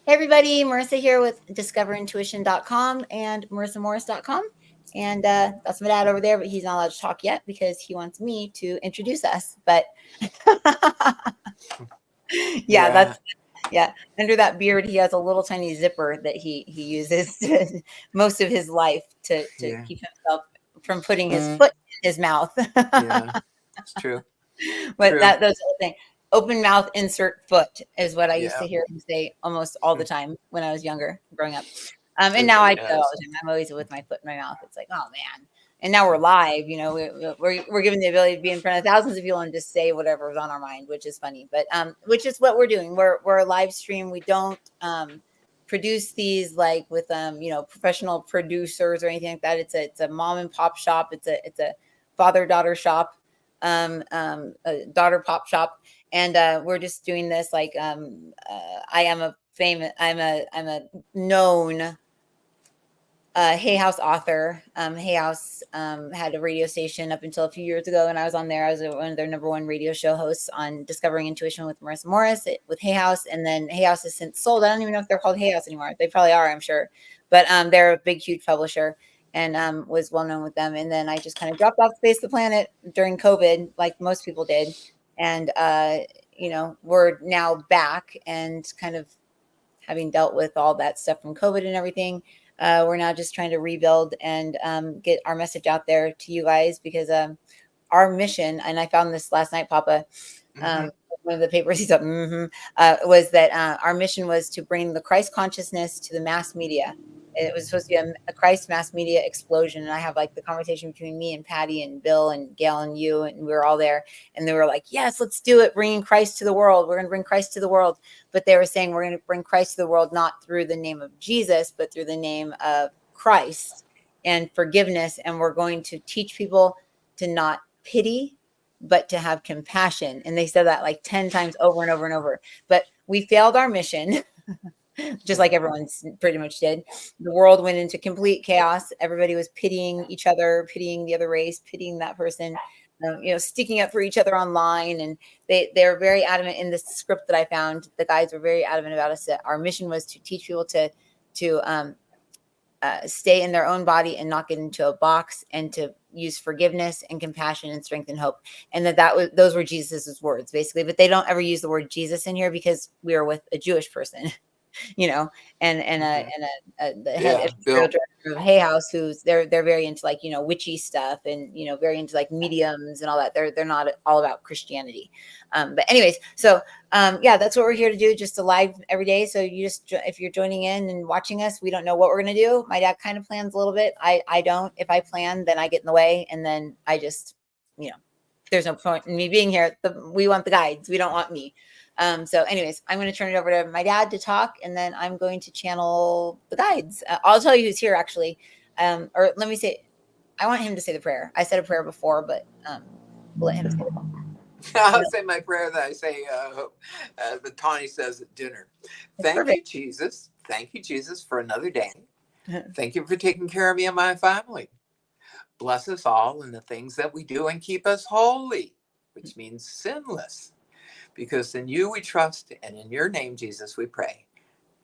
Hey everybody, Marissa here with discoverintuition.com and marissamorris.com. And that's my dad over there, but he's not allowed to talk yet because he wants me to introduce us. But yeah, Yeah, yeah. Under that beard, he has a little tiny zipper that he uses most of his life to yeah, keep himself from putting his foot in his mouth. yeah. It's true. But True. that's the whole thing. Open mouth, insert foot is what I used Yeah. to hear him say almost all the time when I was younger, growing up. And now I Everybody do that all does. the time. I'm always with my foot in my mouth. It's like, oh man. And now we're live, we're given the ability to be in front of thousands of people and just say whatever's on our mind, which is funny. But which is what we're doing. We're a live stream. We don't produce these like with professional producers or anything like that. It's a mom and pop shop. It's a father daughter shop, a daughter pop shop, and we're just doing this like I am a famous I'm a known Hay House author. Hay House had a radio station up until a few years ago, and I was on there. I was one of their number one radio show hosts on Discovering Intuition with Marissa Morris with Hay House, and then Hay House has since sold. I don't even know if they're called Hay House anymore. They probably are, I'm sure, but they're a big, huge publisher, and was well known with them. And then I just kind of dropped off the face of the planet during COVID, like most people did, and we're now back and kind of having dealt with all that stuff from COVID and everything. We're now just trying to rebuild and get our message out there to you guys because our mission, and I found this last night, Papa, Hmm. one of the papers he's up, was that our mission was to bring the Christ consciousness to the mass media. It was supposed to be a Christ mass media explosion. And I have like the conversation between me and Patty and Bill and Gail and you, and we were all there. And they were like, yes, let's do it. Bringing Christ to the world. We're going to bring Christ to the world. But they were saying we're going to bring Christ to the world, not through the name of Jesus, but through the name of Christ and forgiveness. And we're going to teach people to not pity, but to have compassion. And they said that like 10 times over and over and over. But we failed our mission, just like everyone's pretty much did. The world went into complete chaos. Everybody was pitying each other, pitying the other race, pitying that person, sticking up for each other online. And they're very adamant in this script that I found. The guys were very adamant about us that our mission was to teach people to stay in their own body and not get into a box, and to use forgiveness and compassion and strength and hope. And those were Jesus's words basically, but they don't ever use the word Jesus in here because we are with a Jewish person, you know, Hmm. and the head Yeah, editorial Bill. director of Hay House, who's they're very into like witchy stuff, and very into like mediums and all that. They're not all about Christianity. But anyways, so yeah, that's what we're here to do, just to live every day. So if you're joining in and watching us, we don't know what we're gonna do. My dad kind of plans a little bit. I don't. If I plan, then I get in the way, and then I just there's no point in me being here. We want the guides. We don't want me. So anyways, I'm going to turn it over to my dad to talk, and then I'm going to channel the guides. I'll tell you who's here actually. Or let me say, I want him to say the prayer. I said a prayer before, but we'll let him say I'll it. say my prayer that I say, that Tawny says at dinner. It's Thank you, perfect. Jesus. Thank you, Jesus, for another day. Thank you for taking care of me and my family. Bless us all in the things that we do and keep us holy, which means sinless. Because in you we trust, and in your name, Jesus, we pray.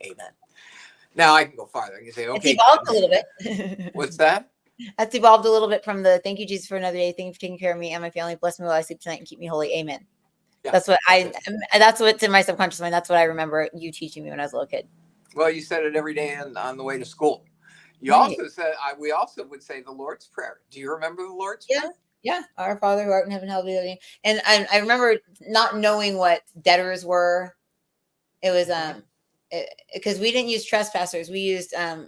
Amen. Now I can go farther. I can say, It's okay, evolved God. a little bit. What's that? That's evolved a little bit from the thank you, Jesus, for another day. Thank you for taking care of me and my family. Bless me while I sleep tonight and keep me holy. Amen. Yeah, That's what that's it. that's what's in my subconscious mind. That's what I remember you teaching me when I was a little kid. Well, you said it every day on the way to school. You Right. also said, we also would say the Lord's Prayer. Do you remember the Lord's Yeah. Prayer? Yeah. Our Father who art in heaven, hallowed be thy name. And I remember not knowing what debtors were. It was Mm-hmm. because we didn't use trespassers. We used Yeah,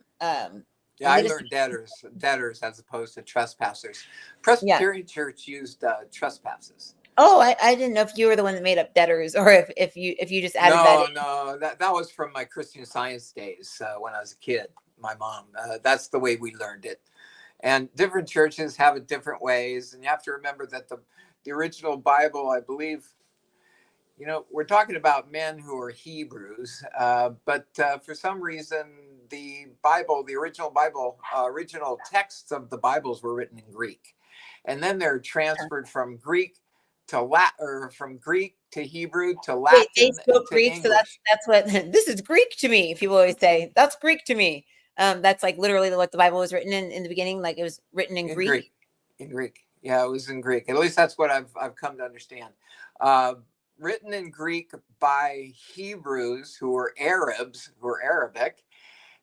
I learned debtors as opposed to trespassers. yeah. Presbyterian Church used trespassers. Oh, I didn't know if you were the one that made up debtors, or if you just added that in. No, that was from my Christian Science days when I was a kid. My mom. That's the way we learned it. And different churches have it different ways, and you have to remember that the original Bible, I believe, we're talking about men who are Hebrews, but for some reason, the Bible, the original Bible, original texts of the Bibles were written in Greek. And then they're transferred from Greek to Latin, or from Greek to Hebrew to They Latin spoke to Greek, so English. that's what this is Greek to me. People always say that's Greek to me. That's like literally what the Bible was written in the beginning. Like it was written in In Greek. Greek. In Greek. Yeah, it was in Greek. At least that's what I've come to understand. Uh, Written in Greek by Hebrews who were Arabs, who were Arabic,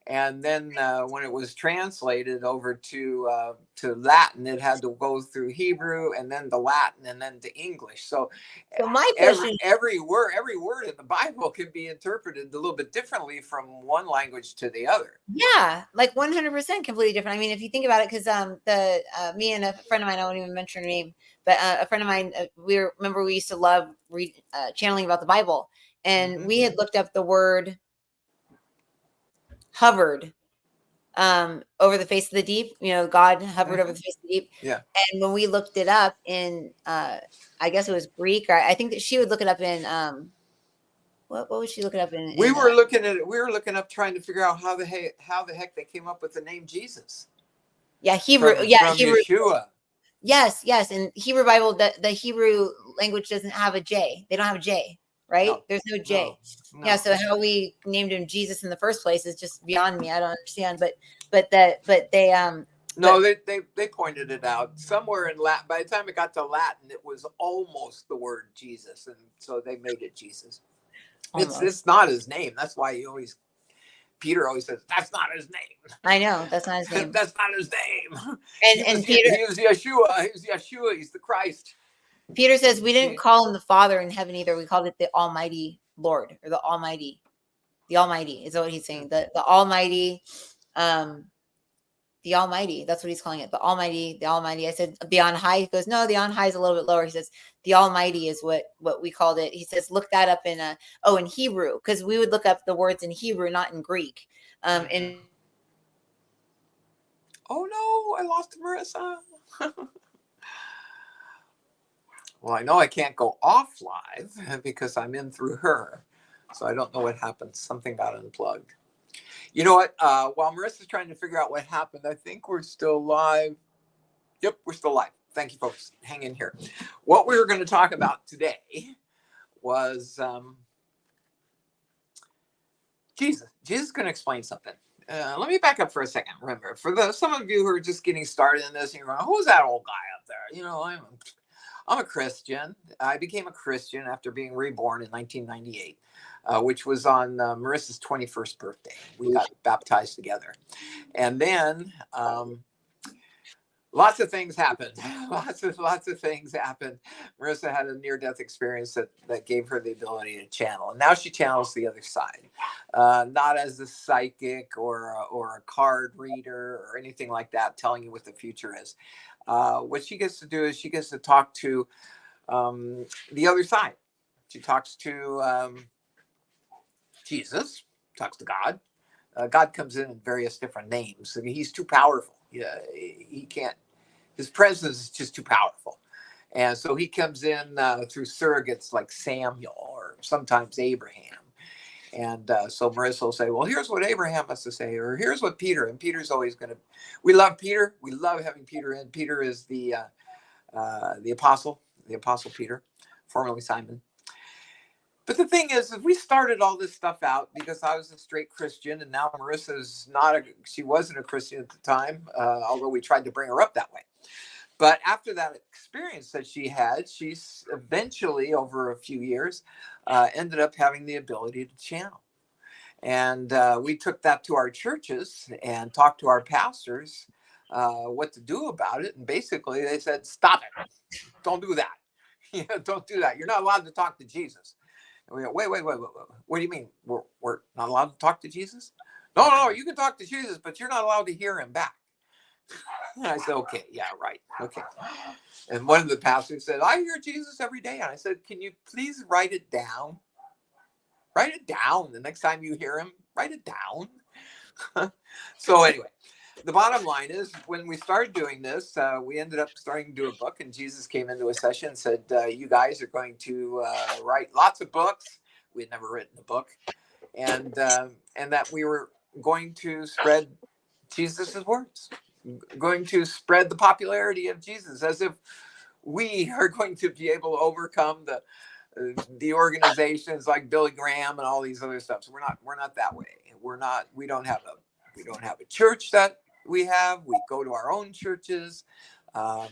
and then when it was translated over to Latin, it had to go through Hebrew and then to Latin and then to English. So So my every question, every word in the Bible can be interpreted a little bit differently from one language to the other. yeah, like 100% completely different. I mean, if you think about it, because the me and a friend of mine, I won't even mention her name, but a friend of mine, remember we used to love channeling about the Bible, and Mm-hmm. we had looked up the word hovered over the face of the deep. God hovered over Mm-hmm. the face of the deep. Yeah. And when we looked it up in, I guess it was Greek, or I think that she would look it up in, what would she look it up in? We were looking up trying to figure out how the heck they came up with the name Jesus Yeah, Hebrew. Yeah, from Hebrew. Yeshua. Yes, yes. In Hebrew Bible, the Hebrew language doesn't have a J. They don't have a J, right? No, There's no no, J. Yeah, no. so how we named him Jesus in the first place is just beyond me. I don't understand. But No, they pointed it out somewhere in Latin. By the time it got to Latin, it was almost the word Jesus, and so they made it Jesus. almost. It's not his name. That's why Peter always says that's not his name. I know that's not his name. That's not his name. And Peter He was Yeshua. He was Yeshua. He's the Christ. Peter says we didn't call him the Father in heaven either. We called it the Almighty Lord, or the Almighty. The Almighty is what he's saying. The Almighty, um, the Almighty. That's what he's calling it. The Almighty, the Almighty. I said the on high. He goes, no, the on high is a little bit lower. He says the Almighty is what we called it. He says look that up in in Hebrew, because we would look up the words in Hebrew, not in Greek. And Oh no, I lost Marissa. Well, I know I can't go off live because I'm in through her. So I don't know what happened. Something got unplugged. You know what? While Marissa's trying to figure out what happened, I think we're still live. Yep, we're still live. Thank you, folks. Hang in here. What we were going to talk about today was Jesus. Jesus is going to explain something. Let me back up for a second. Remember, for some of you who are just getting started in this, and you're going, "Who's that old guy up there?" I'm a Christian. I became a Christian after being reborn in 1998, which was on Marissa's 21st birthday. We got baptized together, and then lots of things happened. Lots of things happened. Marissa had a near-death experience that gave her the ability to channel, and now she channels the other side, not as a psychic or a card reader or anything like that, telling you what the future is. What she gets to do is she gets to talk to the other side. She talks to Jesus, talks to God. God comes in various different names. He's too powerful. Yeah, he can't. His presence is just too powerful, and so he comes in through surrogates like Samuel or sometimes Abraham. And so Marissa will say, "Well, here's what Abraham has to say," or "Here's what Peter." And Peter's always going to. We love Peter. We love having Peter in. Peter is the apostle Peter, formerly Simon. But the thing is we started all this stuff out because I was a straight Christian, and now Marissa's not she wasn't a Christian at the time, although we tried to bring her up that way. But after that experience that she had, she's eventually, over a few years, ended up having the ability to channel. And we took that to our churches and talked to our pastors what to do about it. And basically they said, stop it. Don't do that. Don't do that. You're not allowed to talk to Jesus. And we go, wait. What do you mean? We're not allowed to talk to Jesus? No, you can talk to Jesus, but you're not allowed to hear him back. And I said, okay, yeah, right. Okay. And one of the pastors said, I hear Jesus every day. And I said, can you please write it down? Write it down. The next time you hear him, write it down. So anyway, the bottom line is when we started doing this, we ended up starting to do a book, and Jesus came into a session and said, you guys are going to write lots of books. We had never written a book. And that we were going to spread Jesus's words, going to spread the popularity of Jesus, as if we are going to be able to overcome the organizations like Billy Graham and all these other stuff. So we're not that way. We don't have a church that we have. We go to our own churches. Um,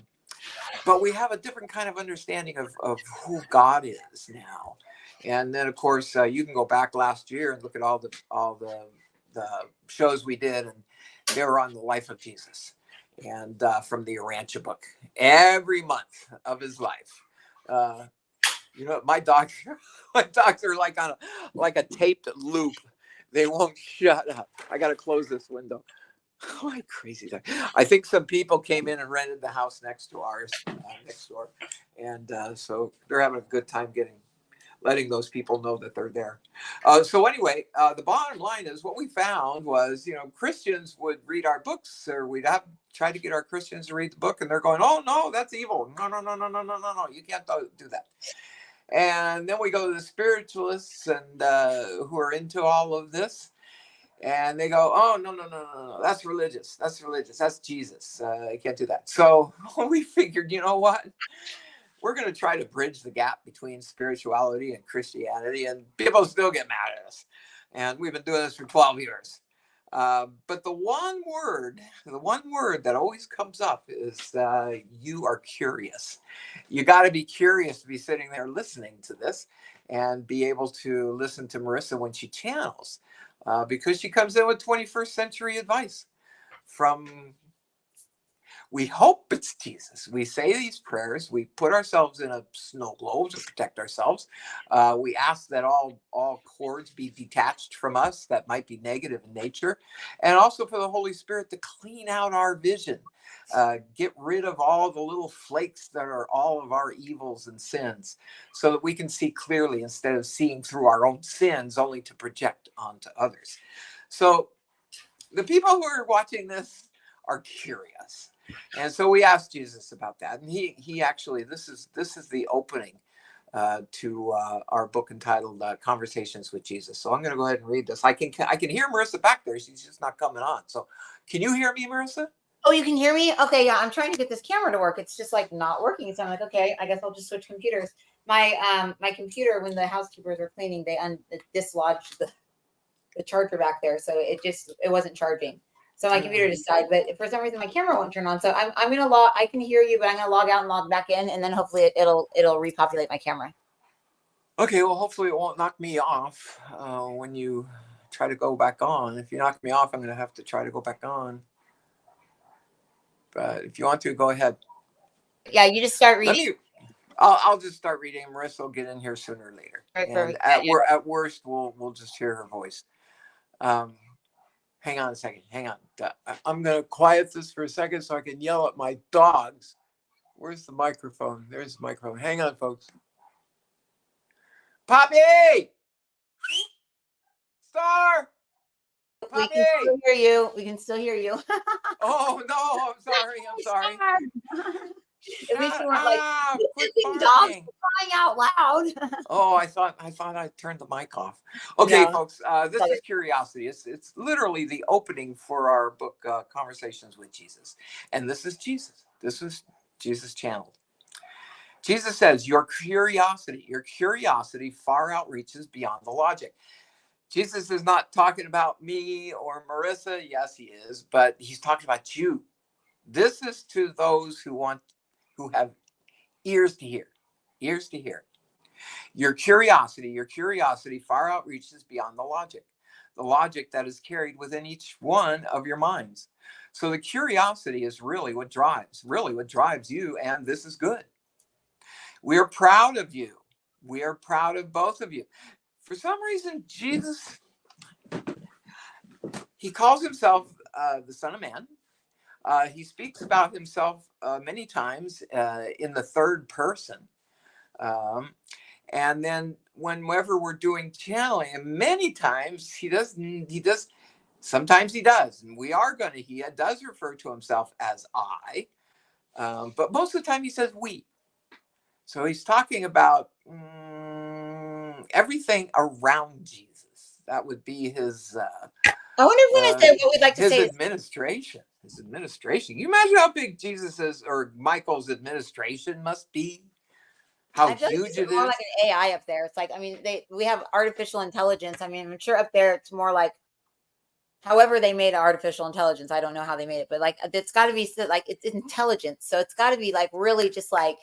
but we have a different kind of understanding of who God is now. And then, of course, you can go back last year and look at all the shows we did, and they were on the life of Jesus, and from the Arancha book, every month of his life. Uh, my dogs, my dogs are like on a taped loop. They won't shut up. I got to close this window. Oh, my crazy dog. I think some people came in and rented the house next to ours, next door, and so they're having a good time letting those people know that they're there. So anyway, the bottom line is what we found was, Christians would read our books, or we'd have try to get our Christians to read the book, and they're going, "Oh no, that's evil! No, no, no, no, no, no, no, no! You can't do that." And then we go to the spiritualists and who are into all of this, and they go, "Oh no, no, no, no, no! That's religious. That's religious. That's Jesus. You can't do that." So we figured, you know what? We're going to try to bridge the gap between spirituality and Christianity, and people still get mad at us. And we've been doing this for 12 years. But the one word that always comes up is you are curious. You got to be curious to be sitting there listening to this and be able to listen to Marisa when she channels, because she comes in with 21st century advice from, we hope it's Jesus. We say these prayers. We put ourselves in a snow globe to protect ourselves. We ask that all cords be detached from us that might be negative in nature, and also for the Holy Spirit to clean out our vision, get rid of all the little flakes that are all of our evils and sins, so that we can see clearly instead of seeing through our own sins only to project onto others. So the people who are watching this are curious. And so we asked Jesus about that, and he actually, this is the opening to our book entitled "Conversations with Jesus." So I'm going to go ahead and read this. I can hear Marisa back there; she's just not coming on. So, can you hear me, Marisa? Oh, you can hear me? Okay, yeah. I'm trying to get this camera to work. It's just like not working. So I'm like, okay, I guess I'll just switch computers. My computer, when the housekeepers were cleaning, they dislodged the charger back there, so it wasn't charging. So my computer just died, but for some reason my camera won't turn on. So I'm gonna log. I can hear you, but I'm gonna log out and log back in, and then hopefully it'll repopulate my camera. Okay. Well, hopefully it won't knock me off when you try to go back on. If you knock me off, I'm going to have to try to go back on. But if you want to, go ahead. Yeah, you just start reading. I'll just start reading. Marissa will get in here sooner or later, Right, and perfect. Yeah, yeah. at worst, we'll just hear her voice. Hang on a second. Hang on. I'm gonna quiet this for a second so I can yell at my dogs. Where's the microphone? There's the microphone. Hang on, folks. Poppy, Star, We Poppy. can still hear you. We can still hear you. Oh no! I'm sorry. I'm sorry. At least Shut you weren't like up! Quit dogs barking. crying out loud. Oh, I thought I turned the mic off. Okay, No. folks, this is curiosity. It's literally the opening for our book, Conversations with Jesus, and this is Jesus. This is Jesus channeled. Jesus says, your curiosity far outreaches beyond the logic. Jesus is not talking about me or Marissa. Yes, he is, but he's talking about you. This is to those who have ears to hear, ears to hear. Your curiosity far outreaches beyond the logic that is carried within each one of your minds. So the curiosity is really what drives you, and this is good. We are proud of you. We are proud of both of you. For some reason, Jesus, he calls himself the Son of Man. He speaks about himself many times in the third person. Um, and then whenever we're doing channeling, and many times sometimes he does, and he does refer to himself as I, but most of the time he says we. So he's talking about everything around Jesus. That would be his I wonder if we're going to Uh, say what we'd like to his say. administration. His administration. You imagine how big Jesus's or Michael's administration must be? How I feel like huge it's it more like is? an AI up there. It's like, I mean, we have artificial intelligence. I mean, I'm sure up there it's more like, however they made artificial intelligence. I don't know how they made it, but like it's got to be like it's intelligence. So it's got to be like really just like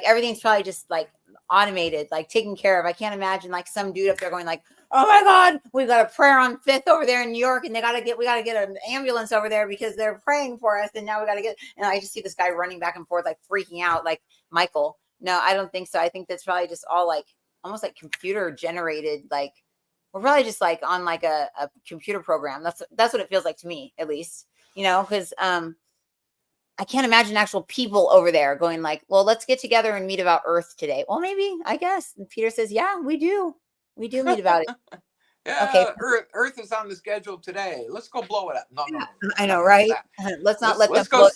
everything's probably just like automated, like taken care of. I can't imagine like some dude up there going like, "Oh my God, we've got a prayer on Fifth over there in New York, and we got to get an ambulance over there because they're praying for us, and now we got to get." And I just see this guy running back and forth, like freaking out, like Michael. No, I don't think so. I think that's probably just all like almost like computer generated. Like we're probably just like on like a computer program. That's what it feels like to me, at least. Because I can't imagine actual people over there going like, well, let's get together and meet about Earth today. Well, maybe, I guess. And Peter says, yeah, we do. We do meet about it. Okay. Yeah, Earth is on the schedule today. Let's go blow it up. No, no, no, no. I We're know, not doing right? that. Let's not Let's let them let's go blow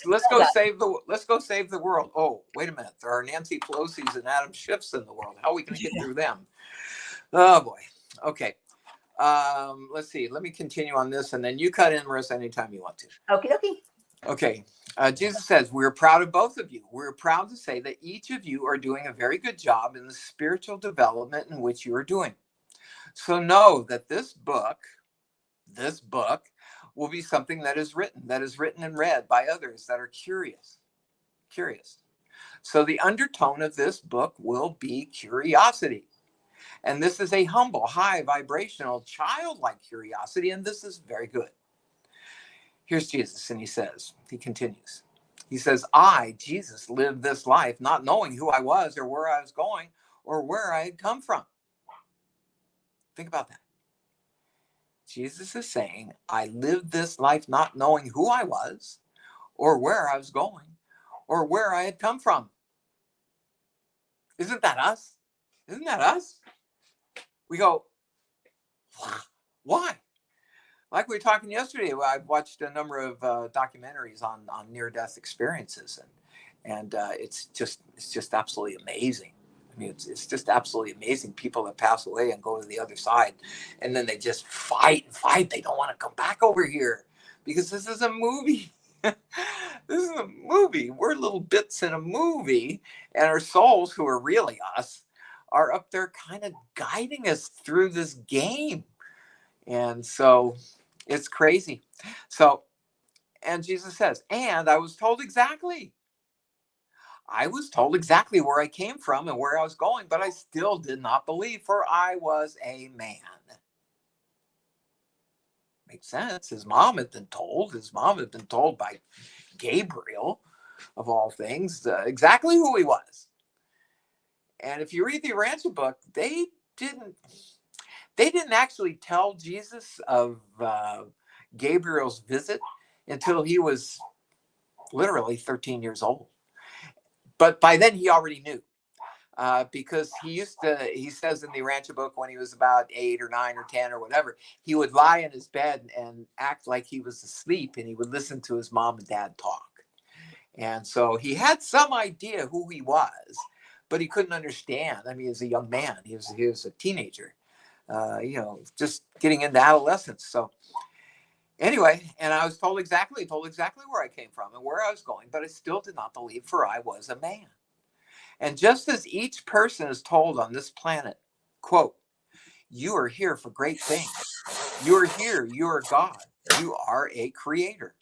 let's go it. save the world. Oh, wait a minute. There are Nancy Pelosi's and Adam Schiff's in the world. How are we going to get through them? Oh boy. Okay. Let's see. Let me continue on this, and then you cut in, Marissa, anytime you want to. Okie dokie. Okay. Jesus says, we're proud of both of you. We're proud to say that each of you are doing a very good job in the spiritual development in which you are doing. So know that this book will be something that is written and read by others that are curious. So the undertone of this book will be curiosity. And this is a humble, high vibrational, childlike curiosity. And this is very good. Here's Jesus. And he continues, he says, I, Jesus, lived this life not knowing who I was or where I was going or where I had come from. Think about that. Jesus is saying, I lived this life not knowing who I was or where I was going or where I had come from. Isn't that us? Isn't that us? We go, why? Like we were talking yesterday, I watched a number of documentaries on near-death experiences, and it's just absolutely amazing. I mean, it's just absolutely amazing. People that pass away and go to the other side, and then they just fight and fight. They don't want to come back over here because this is a movie. This is a movie. We're little bits in a movie, and our souls, who are really us, are up there kind of guiding us through this game. And so it's crazy. So, and Jesus says, and I was told exactly where I came from and where I was going, but I still did not believe, for I was a man. Makes sense. His mom had been told by Gabriel, of all things, exactly who he was. And if you read the Ransom book, didn't they didn't actually tell Jesus of Gabriel's visit until he was literally 13 years old. But by then he already knew, because he says in the Rancho book, when he was about 8 or 9 or 10 or whatever, he would lie in his bed and act like he was asleep, and he would listen to his mom and dad talk. And so he had some idea who he was, but he couldn't understand. I mean, as a young man, he was a teenager, just getting into adolescence. So anyway, and I was told exactly where I came from and where I was going, but I still did not believe, for I was a man. And just as each person is told on this planet, quote, you are here for great things. You are here. You are God. You are a creator.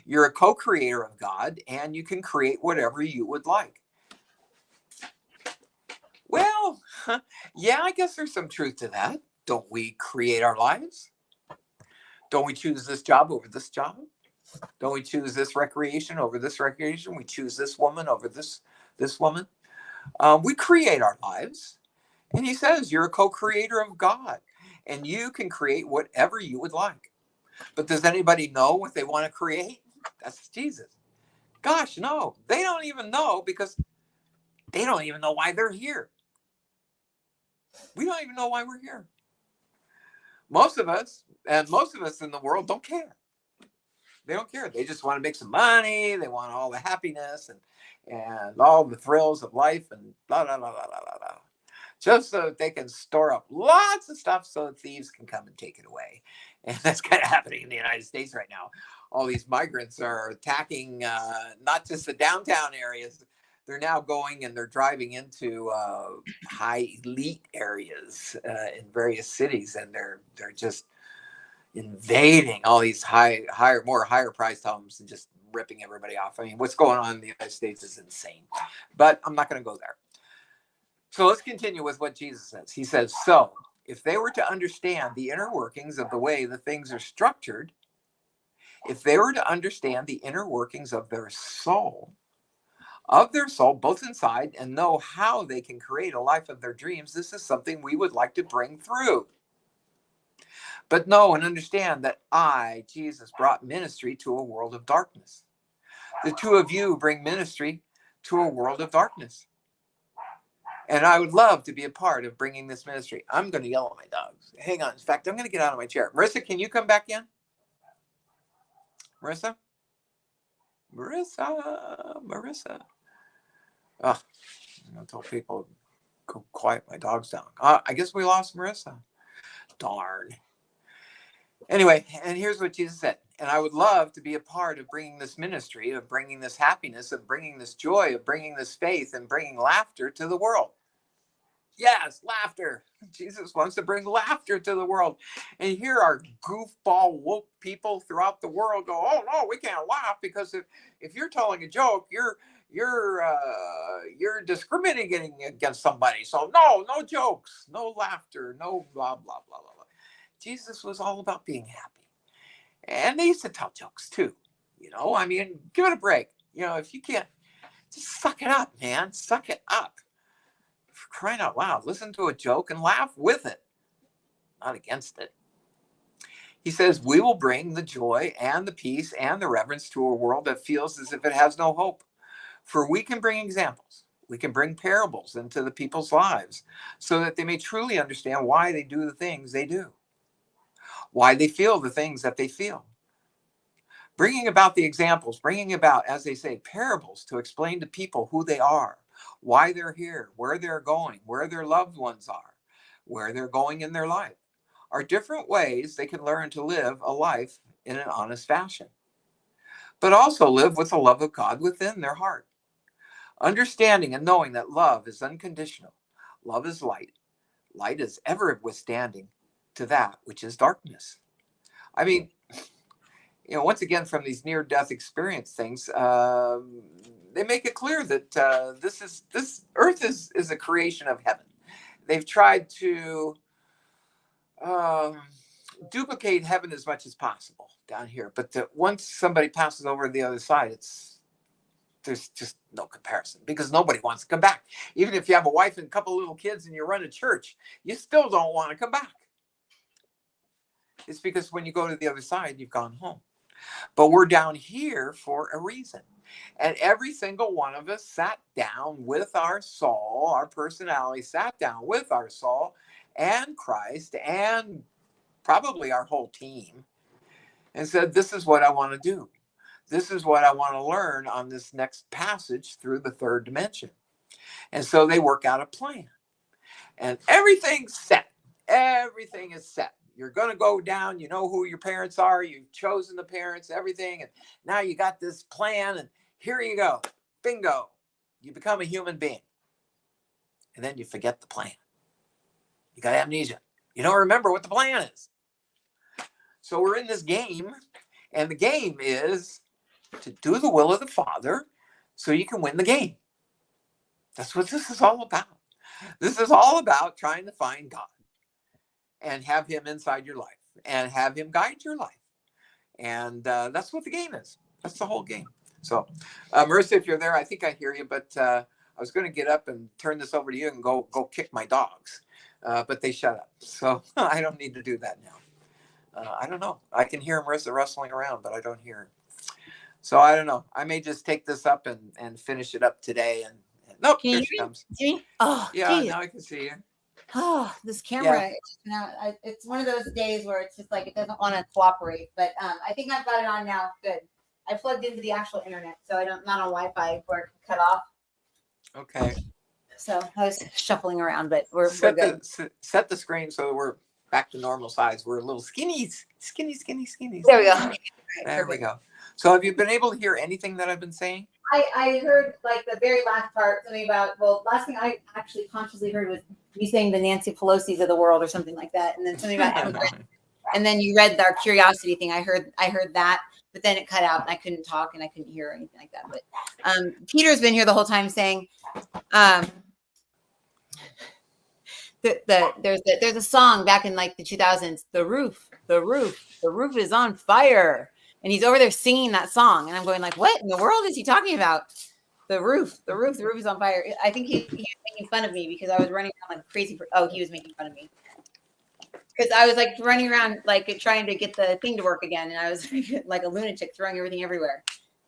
You're a co-creator of God, and you can create whatever you would like. Well, yeah, I guess there's some truth to that. Don't we create our lives? Don't we choose this job over this job? Don't we choose this recreation over this recreation? We choose this woman over this woman. We create our lives. And he says, you're a co-creator of God, and you can create whatever you would like. But does anybody know what they want to create? That's Jesus. Gosh, no. They don't even know, because they don't even know why they're here. We don't even know why we're here. Most of us in the world don't care. They don't care. They just want to make some money. They want all the happiness and all the thrills of life and blah, blah, blah, blah, blah, blah. just so that they can store up lots of stuff so that thieves can come and take it away. And that's kind of happening in the United States right now. All these migrants are attacking not just the downtown areas, they're now going and they're driving into high elite areas in various cities, and they're just invading all these higher priced homes and just ripping everybody off. I mean, what's going on in the United States is insane. But I'm not going to go there. So let's continue with what Jesus says. He says, so if they were to understand the inner workings of the way the things are structured, if they were to understand the inner workings of their soul, both inside, and know how they can create a life of their dreams, this is something we would like to bring through. But know and understand that I, Jesus, brought ministry to a world of darkness. The two of you bring ministry to a world of darkness. And I would love to be a part of bringing this ministry. I'm going to yell at my dogs. Hang on. In fact, I'm going to get out of my chair. Marissa, can you come back in? Marissa? Marissa. Oh, I told people go quiet my dogs down. I guess we lost Marissa. Darn. Anyway, and here's what Jesus said. And I would love to be a part of bringing this ministry, of bringing this happiness, of bringing this joy, of bringing this faith, and bringing laughter to the world. Yes, laughter. Jesus wants to bring laughter to the world. And here are goofball woke people throughout the world go, oh no, we can't laugh because if you're telling a joke, you're discriminating against somebody. So no jokes, no laughter, no blah blah blah blah blah. Jesus was all about being happy. And they used to tell jokes too. I mean, give it a break. If you can't, just suck it up, man. Suck it up. For crying out loud, listen to a joke and laugh with it, not against it. He says, we will bring the joy and the peace and the reverence to a world that feels as if it has no hope. For we can bring examples. We can bring parables into the people's lives so that they may truly understand why they do the things they do, why they feel the things that they feel. Bringing about the examples, bringing about, as they say, parables to explain to people who they are, why they're here, where they're going, where their loved ones are, where they're going in their life, are different ways they can learn to live a life in an honest fashion, but also live with the love of God within their heart. Understanding and knowing that love is unconditional. Love is light. Light is ever withstanding to that which is darkness. I mean, once again, from these near-death experience things, they make it clear that this earth is a creation of heaven. They've tried to duplicate heaven as much as possible down here, but once somebody passes over to the other side, there's just no comparison because nobody wants to come back. Even if you have a wife and a couple of little kids and you run a church, you still don't want to come back. It's because when you go to the other side, you've gone home. But we're down here for a reason. And every single one of us sat down with our soul, our personality sat down with our soul and Christ and probably our whole team and said, this is what I want to do. This is what I want to learn on this next passage through the third dimension. And so they work out a plan. And everything's set. Everything is set. You're going to go down. You know who your parents are. You've chosen the parents, everything. And now you got this plan. And here you go. Bingo. You become a human being. And then you forget the plan. You got amnesia. You don't remember what the plan is. So we're in this game. And the game is to do the will of the Father so you can win the game. That's what this is all about. This is all about trying to find God and have him inside your life and have him guide your life. And that's what the game is. That's the whole game. So, Marissa, if you're there, I think I hear you, but I was going to get up and turn this over to you and go kick my dogs, but they shut up. So I don't need to do that now. I don't know. I can hear Marissa rustling around, but I don't hear her. So I don't know. I may just take this up and finish it up today. And nope, Can here you she comes. see me? Oh, Yeah, geez. now I can see you. Oh, this Yeah. camera. It's one of those days where it's just like it doesn't want to cooperate. But I think I've got it on now. Good. I plugged into the actual internet, so I don't not on Wi-Fi where it can cut off. Okay. So I was shuffling around, but we're Set good. set the screen so we're back to normal size. We're little skinnies, There we go. All right, There we perfect. go. So have you been able to hear anything that I've been saying? I heard like the very last part, something about, well, last thing I actually consciously heard was you saying the Nancy Pelosi's of the world or something like that. And then something about immigrants. And then you read our curiosity thing. I heard that, but then it cut out and I couldn't talk and I couldn't hear anything like that. But Peter's been here the whole time saying, um, there's a song back in like the 2000s, the roof is on fire, and he's over there singing that song, and I'm going like, what in the world is he talking about? The roof is on fire. I think he was making fun of me because I was running around like crazy. Oh, he was making fun of me because I was like running around like trying to get the thing to work again, and I was like a lunatic throwing everything everywhere.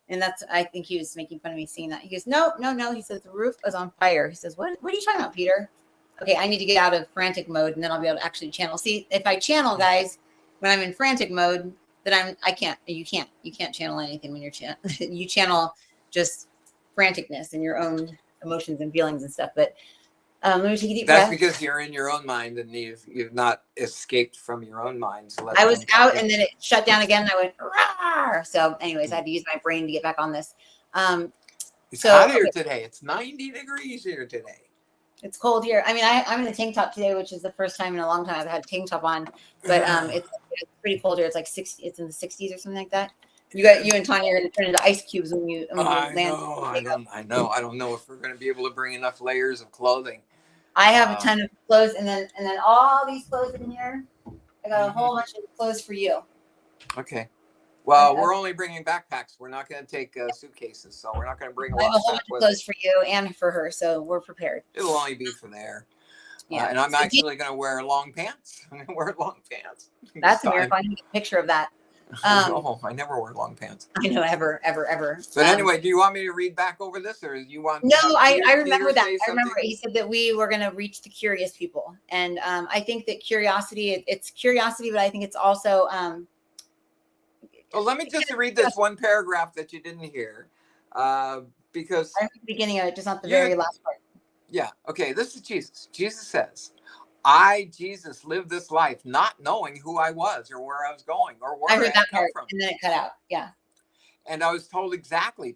And that's, I think he was making fun of me seeing that. He goes, no, no, no. He says, the roof is on fire. He says, what are you talking about, Peter? Okay, I need to get out of frantic mode and then I'll be able to actually channel. See, if I channel, guys, when I'm in frantic mode, then you can't channel anything when you're you channel just franticness and your own emotions and feelings and stuff. But let me take a deep That's breath. because you're in your own mind and you've not escaped from your own mind. So let I them was talk. out and then it shut down again. And I went, rawr. So anyways, I had to use my brain to get back on this. It's So hot here okay. today. It's 90 degrees here today. It's cold here. I mean, I'm in a tank top today, which is the first time in a long time I've had a tank top on. But it's pretty cold here. It's like 60. It's in the 60s or something like that. You and Tanya are going to turn into ice cubes when you I land. know. I don't know if we're going to be able to bring enough layers of clothing. I have a ton of clothes, and then all these clothes in here. I got a whole bunch of clothes for you. Okay. Well, we're only bringing backpacks. We're not going to take suitcases, so we're not going to bring a I lot have a of whole stuff bunch of with clothes us. for you and for her, so we're prepared. It'll only be for there. Yeah. And I'm So actually going to wear long pants. I'm going to wear long pants. that's a miracle. I can get a picture of that. No, I never wear long pants. I know, ever. But anyway, do you want me to read back over this, or do you want No, I Peter remember that. say I remember something? he said that we were going to reach the curious people, and I think that curiosity, it's curiosity, but I think it's also Well, let me just read this one paragraph that you didn't hear, because I heard the beginning of it, just not the you. very last part. Yeah. Okay. This is Jesus. Jesus says, "I, Jesus, lived this life not knowing who I was or where I was going or I where heard I that had come part, from, and then it cut out. Yeah. and I was told exactly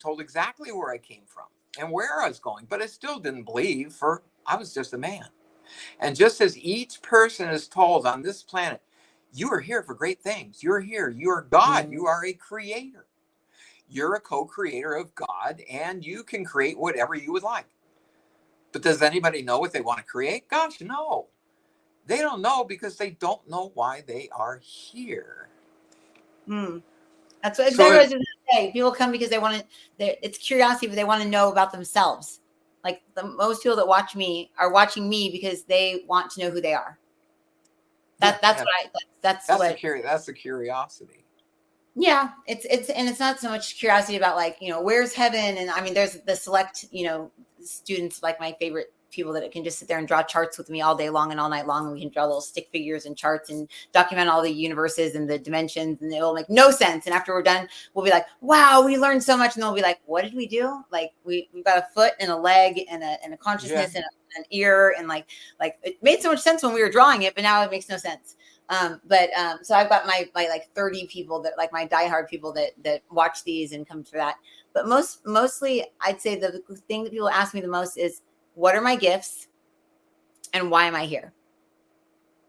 where I came from and where I was going, but I still didn't believe, for I was just a man." And just as each person is told on this planet, you are here for great things. You're here. You are God. You are a creator. You're a co-creator of God, and you can create whatever you would like. But does anybody know what they want to create? Gosh, no. They don't know because they don't know why they are here. That's exactly So what I was going to say. People come because they want to. It's curiosity, but they want to know about themselves. Like the most people that watch me are watching me because they want to know who they are. That's what. That's the curiosity. Yeah, it's not so much curiosity about like, where's heaven, and I mean there's the select, students, like my favorite people that can just sit there and draw charts with me all day long and all night long, and we can draw little stick figures and charts and document all the universes and the dimensions, and it will make no sense, and after we're done we'll be like, wow, we learned so much, and they'll be like, what did we do? Like we've got a foot and a leg and a consciousness and an ear, and like it made so much sense when we were drawing it, but now it makes no sense. So I've got my like 30 people that like my diehard people that watch these and come for that. But mostly I'd say the thing that people ask me the most is, what are my gifts and why am I here?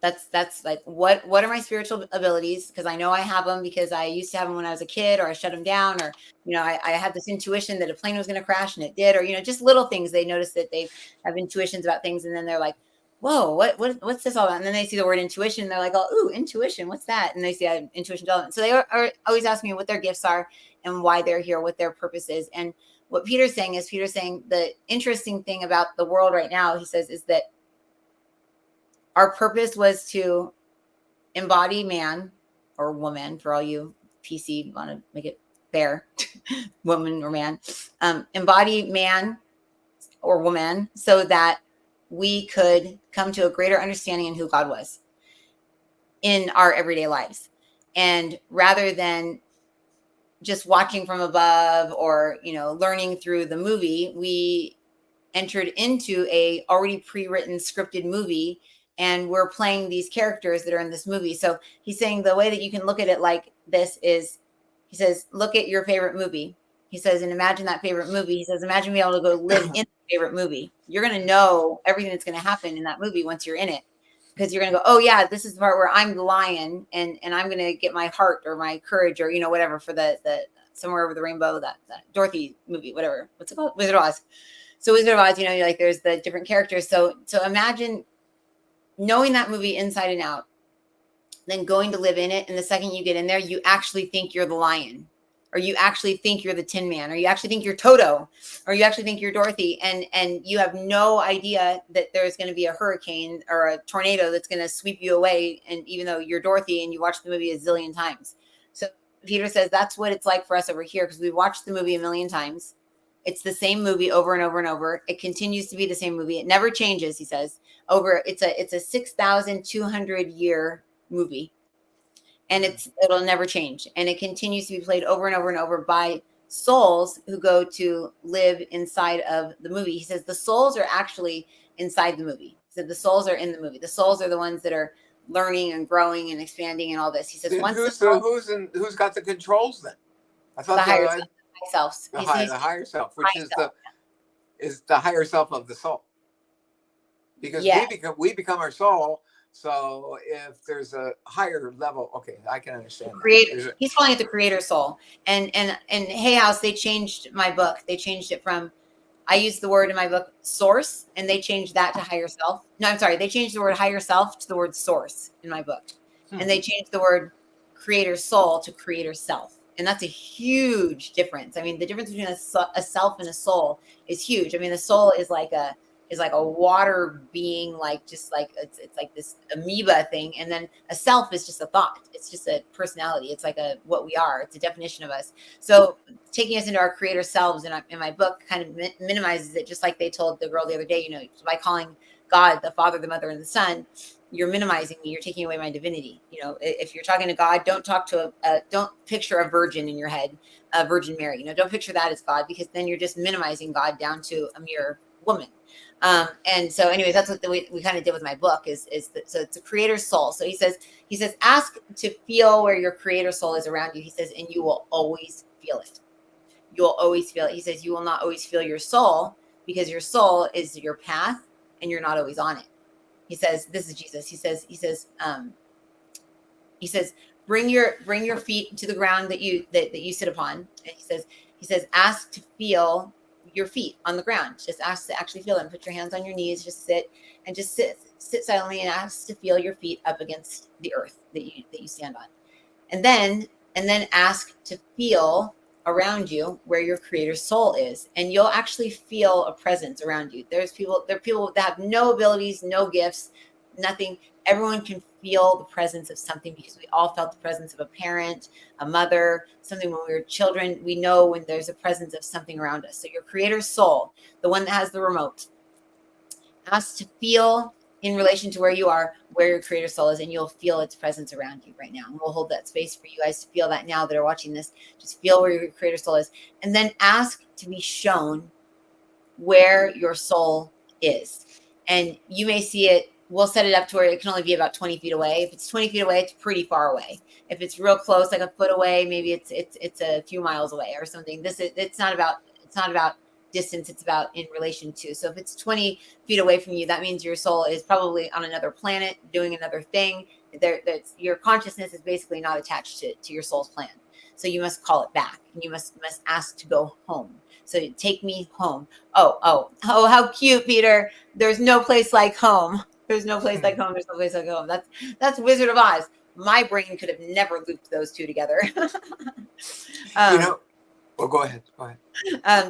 That's like, what are my spiritual abilities? Because I know I have them because I used to have them when I was a kid, or I shut them down, or I had this intuition that a plane was going to crash and it did, or just little things. They notice that they have intuitions about things, and then they're like, whoa, what's this all about? And then they see the word intuition, and they're like, oh, ooh, intuition, what's that? And they see intuition development. So they are always asking me what their gifts are and why they're here, what their purpose is. And what Peter's saying the interesting thing about the world right now, he says, is that our purpose was to embody man or woman, for all you PC want to make it fair, woman or man, embody man or woman so that we could come to a greater understanding in who God was in our everyday lives. And rather than just watching from above or, learning through the movie, we entered into a already pre-written scripted movie, and we're playing these characters that are in this movie. So he's saying the way that you can look at it like this is, he says, look at your favorite movie. He says, and imagine that favorite movie. He says, imagine being able to go live in the favorite movie. You're going to know everything that's going to happen in that movie once you're in it, because you're going to go, oh yeah, this is the part where I'm the lion, and I'm going to get my heart or my courage or, you know, whatever, for the Somewhere Over the Rainbow, that Dorothy movie, whatever, what's it called, Wizard of Oz. So Wizard of Oz, you know, like there's the different characters. So imagine knowing that movie inside and out, then going to live in it, and the second you get in there, you actually think you're the lion, or you actually think you're the Tin Man, or you actually think you're Toto, or you actually think you're Dorothy, and you have no idea that there's going to be a hurricane or a tornado that's going to sweep you away, and even though you're Dorothy and you watched the movie a zillion times. So Peter says that's what it's like for us over here, because we watched the movie a million times. It's the same movie over and over and over. It continues to be the same movie. It never changes, he says. It's a 6,200 year movie, and it'll never change, and it continues to be played over and over and over by souls who go to live inside of the movie. He says the souls are actually inside the movie. He said the souls are in the movie. The souls are the ones that are learning and growing and expanding and all this. He says Then once who's got the controls then? I the thought higher selves, the higher self, which high is self. the higher self of the soul, because Yeah. we become our soul. So if there's a higher level, okay, I can understand that. He's calling it the creator soul. And Hay House, they changed my book. They changed it from, I used the word in my book source, and they changed that to higher self. No, I'm sorry. They changed the word higher self to the word source in my book. And they changed the word creator soul to creator self. And that's a huge difference. I mean, the difference between a self and a soul is huge. I mean, the soul is like a water being, like just like it's like this amoeba thing, and then a self is just a thought. It's just a personality. It's like a what we are. It's a definition of us. So taking us into our creator selves in my book kind of minimizes it, just like they told the girl the other day, you know, by calling God the Father, the Mother, and the Son, you're minimizing me. You're taking away my divinity. You know, if you're talking to God, don't talk to don't picture a virgin in your head, a Virgin Mary. You know, don't picture that as God, because then you're just minimizing God down to a mere woman. And so anyways, that's what we kind of did with my book so it's a creator soul. So he says, ask to feel where your creator soul is around you. He says, and you will always feel it. You will always feel it. He says, you will not always feel your soul, because your soul is your path and you're not always on it. He says, this is Jesus. He says, bring your feet to the ground that you sit upon. And he says, ask to feel your feet on the ground. Just ask to actually feel them. Put your hands on your knees. Just sit silently and ask to feel your feet up against the earth that you stand on. And then ask to feel around you where your creator's soul is, and you'll actually feel a presence around you. There are people that have no abilities, no gifts, nothing. Everyone can feel the presence of something, because we all felt the presence of a parent, a mother, something when we were children. We know when there's a presence of something around us. So your creator's soul, the one that has the remote, ask to feel in relation to where you are, where your creator soul is, and you'll feel its presence around you right now. And we'll hold that space for you guys to feel that now that are watching this. Just feel where your creator soul is. And then ask to be shown where your soul is. And you may see it. We'll set it up to where it can only be about 20 feet away. If it's 20 feet away, it's pretty far away. If it's real close, like a foot away, maybe it's a few miles away or something. It's not about distance. It's about in relation to. So if it's 20 feet away from you, that means your soul is probably on another planet doing another thing. Your consciousness is basically not attached to your soul's plan. So you must call it back, and you must ask to go home. So take me home. Oh, how cute, Peter. There's no place like home. There's no place like home. There's no place like home. That's Wizard of Oz. My brain could have never looped those two together. Well, go ahead.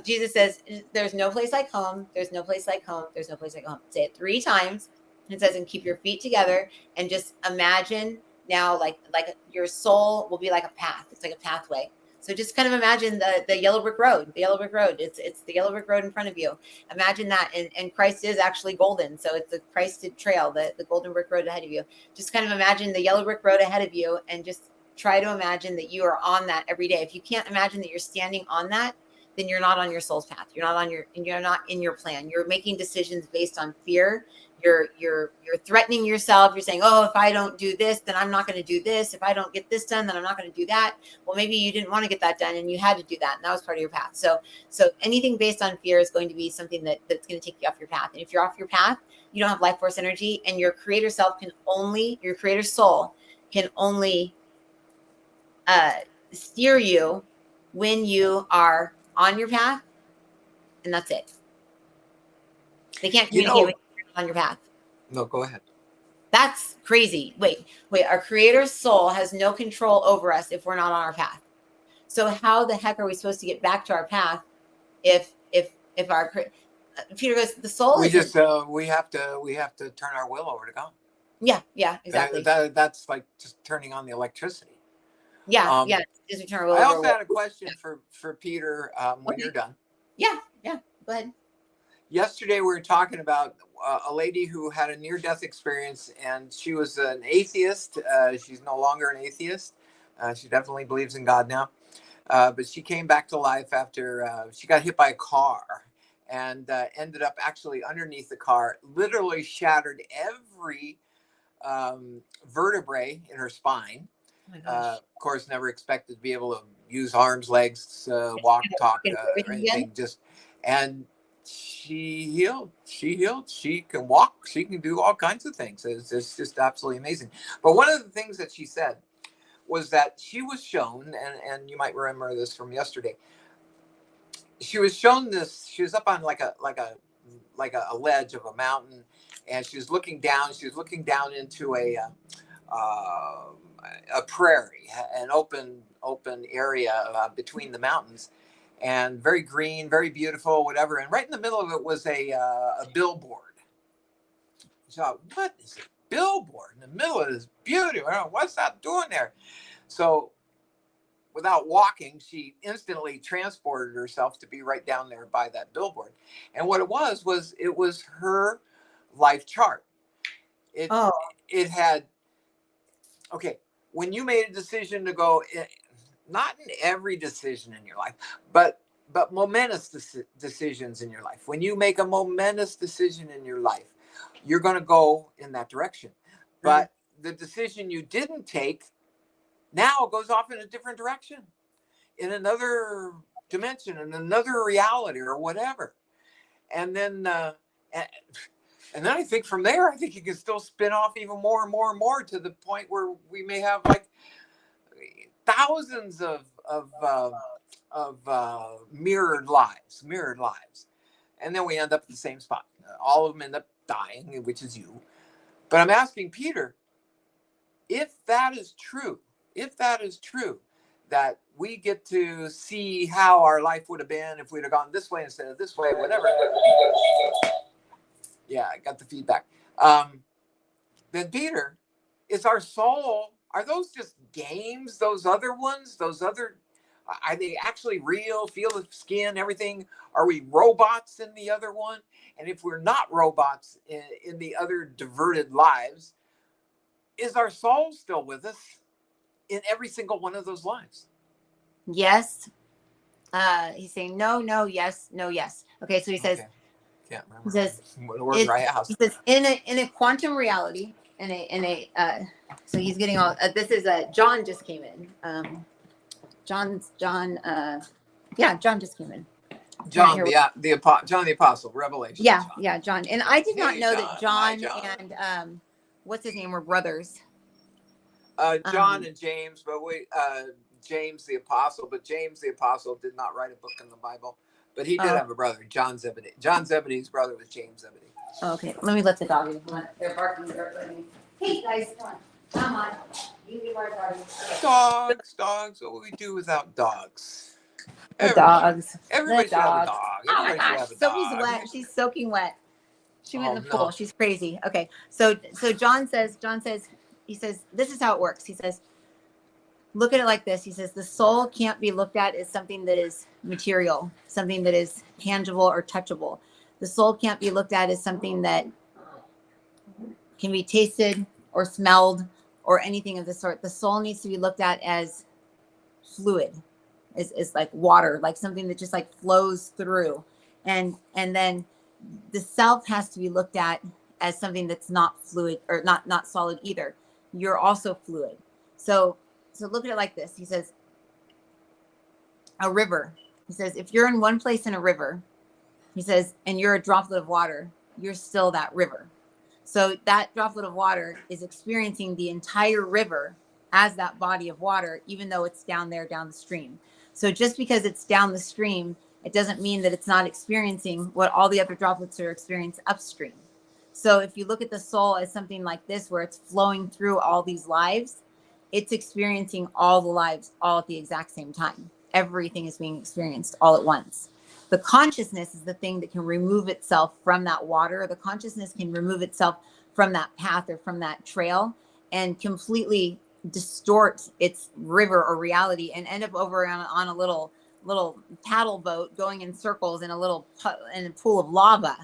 Jesus says, there's no place like home. There's no place like home. There's no place like home. Say it 3 times. It says, and keep your feet together, and just imagine now, like your soul will be like a path. It's like a pathway. So just kind of imagine the yellow brick road. The yellow brick road. It's the yellow brick road in front of you. Imagine that, and Christ is actually golden. So it's the Christed trail, the golden brick road ahead of you. Just kind of imagine the yellow brick road ahead of you, and just try to imagine that you are on that every day. If you can't imagine that you're standing on that, then you're not on your soul's path. You're not in your plan. You're making decisions based on fear. You're threatening yourself. You're saying, oh, if I don't do this, then I'm not going to do this. If I don't get this done, then I'm not going to do that. Well, maybe you didn't want to get that done and you had to do that. And that was part of your path. So anything based on fear is going to be something that's going to take you off your path. And if you're off your path, you don't have life force energy, and your creator soul can only steer you when you are on your path, and that's it. They can't communicate with you on your path. No, go ahead. That's crazy. Wait. Our creator's soul has no control over us if we're not on our path. So how the heck are we supposed to get back to our path if our Peter goes, the soul we have to turn our will over to God. Yeah, exactly. That's like just turning on the electricity. Yeah. Just turn our will I over. also had a question for Peter when you're done. Yeah. Go ahead. Yesterday we were talking about a lady who had a near-death experience, and she was an atheist. She's no longer an atheist. She definitely believes in God now. But she came back to life after she got hit by a car and ended up actually underneath the car, literally shattered every vertebrae in her spine. Oh my gosh. Of course, never expected to be able to use arms, legs, walk, talk, or anything. And she healed. She can walk. She can do all kinds of things. It's just absolutely amazing. But one of the things that she said was that she was shown, and you might remember this from yesterday. She was shown this. She was up on like a ledge of a mountain, and she was looking down. She was looking down into a prairie, an open area between the mountains, and very green, very beautiful, whatever. And right in the middle of it was a billboard. So what is a billboard in the middle of this beauty? What's that doing there? So without walking, she instantly transported herself to be right down there by that billboard. And what it was her life chart. It had, okay, when you made a decision to go, not in every decision in your life, but momentous decisions in your life. When you make a momentous decision in your life, you're going to go in that direction. But the decision you didn't take now goes off in a different direction, in another dimension, in another reality or whatever. And then I think from there, I think you can still spin off even more and more and more to the point where we may have like thousands of mirrored lives. And then we end up at the same spot. All of them end up dying, which is you. But I'm asking Peter, if that is true, that we get to see how our life would have been if we'd have gone this way instead of this way, whatever. Yeah, I got the feedback. Then Peter, is our soul, are those just games, those other ones, are they actually real, feel the skin, everything? Are we robots in the other one? And if we're not robots in the other diverted lives, is our soul still with us in every single one of those lives? Yes. He's saying no, yes, no, yes. Okay, so he says, can't remember. He says, he says in a quantum reality, so he's getting all. This is John just came in. John just came in. John the Apostle, Revelation. Yeah, John. And I did not know that John and what's his name were brothers. John and James, but James the Apostle. But James the Apostle did not write a book in the Bible, but he did have a brother, John Zebedee. John Zebedee's brother was James Zebedee. Okay, let me let the dog in. They're barking. Hey guys, come on. You be our doggies. Dogs. What would we do without dogs? Dogs. Everybody should have a dog. Oh my gosh, Sophie's wet. She's soaking wet. She went in the pool. She's crazy. Okay, so John says, he says, this is how it works. He says, look at it like this. He says, the soul can't be looked at as something that is material, something that is tangible or touchable. The soul can't be looked at as something that can be tasted or smelled or anything of the sort. The soul needs to be looked at as fluid. is like water, like something that just like flows through. And then the self has to be looked at as something that's not fluid or not solid either. You're also fluid. So look at it like this. He says, a river. He says, if you're in one place in a river, he says, and you're a droplet of water, you're still that river. So that droplet of water is experiencing the entire river as that body of water, even though it's down there, down the stream. So just because it's down the stream, it doesn't mean that it's not experiencing what all the other droplets are experiencing upstream. So if you look at the soul as something like this, where it's flowing through all these lives, it's experiencing all the lives all at the exact same time. Everything is being experienced all at once. The consciousness is the thing that can remove itself from that water. The consciousness can remove itself from that path or from that trail and completely distort its river or reality and end up over on a little paddle boat going in circles in in a pool of lava,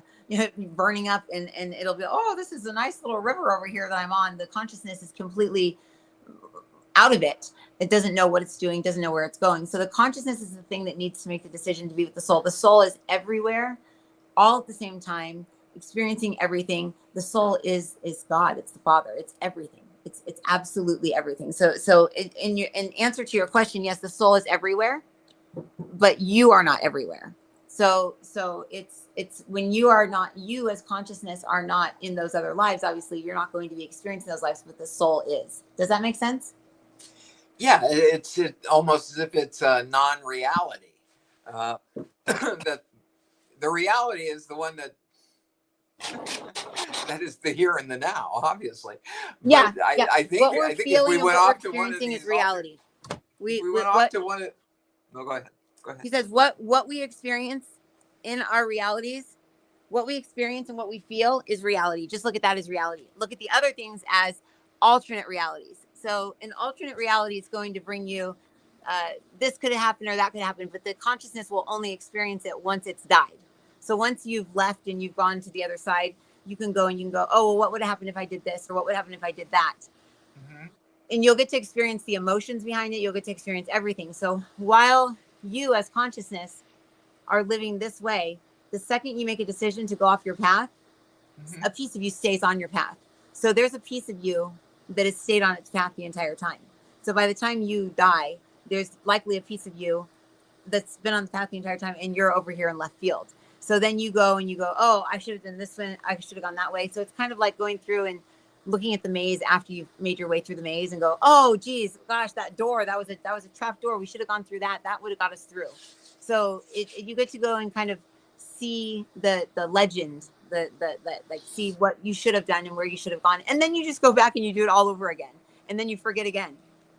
burning up, and it'll be, oh, this is a nice little river over here that I'm on. The consciousness is completely out of it. It doesn't know what it's doing, doesn't know where it's going. So the consciousness is the thing that needs to make the decision to be with the soul. The soul is everywhere, all at the same time, experiencing everything. The soul is God. It's the Father. It's everything. It's absolutely everything. So in answer to your question, yes, the soul is everywhere, but you are not everywhere. So it's when you are not, you as consciousness are not in those other lives. Obviously, you're not going to be experiencing those lives, but the soul is. Does that make sense? Yeah, it's almost as if it's a non-reality. That the reality is the one that that is the here and the now, obviously. Yeah, But yeah. I think What we're if we feeling and went what we're off to one of experiencing is these reality. if we went off What to one of, no, go ahead. Go ahead. he says, what we experience in our realities, what we experience and what we feel is reality. Just look at that as reality. Look at the other things as alternate realities. So an alternate reality is going to bring you this could happen or that could happen, but the consciousness will only experience it once it's died. So once you've left and you've gone to the other side, you can go and you can go, oh, well, what would happen if I did this? Or what would happen if I did that? Mm-hmm. And you'll get to experience the emotions behind it. You'll get to experience everything. So while you as consciousness are living this way, the second you make a decision to go off your path, mm-hmm. a piece of you stays on your path. So there's a piece of you that has stayed on its path the entire time. So by the time you die, there's likely a piece of you that's been on the path the entire time, and you're over here in left field. So then you go and you go, oh, I should have done this one. I should have gone that way. So it's kind of like going through and looking at the maze after you've made your way through the maze and go, oh, geez, gosh, that door, that was a trap door. We should have gone through that. That would have got us through. So you get to go and kind of see the legend, the like see what you should have done and where you should have gone. And then you just go back and you do it all over again. And then you forget again.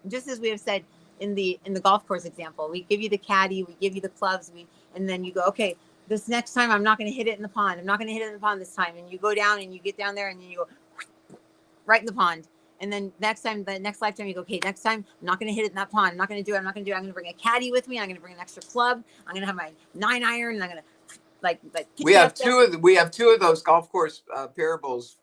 Just as we have said in the golf course example, we give you the caddy, we give you the clubs, and then you go, okay, this next time I'm not going to hit it in the pond. I'm not going to hit it in the pond this time. And you go down and you get down there and then you go right in the pond. And then the next lifetime, you go, okay, next time I'm not going to hit it in that pond. I'm not going to do it. I'm not going to do it. I'm going to bring a caddy with me. I'm going to bring an extra club. I'm going to have my 9-iron, and I'm going to like. We have two of those golf course parables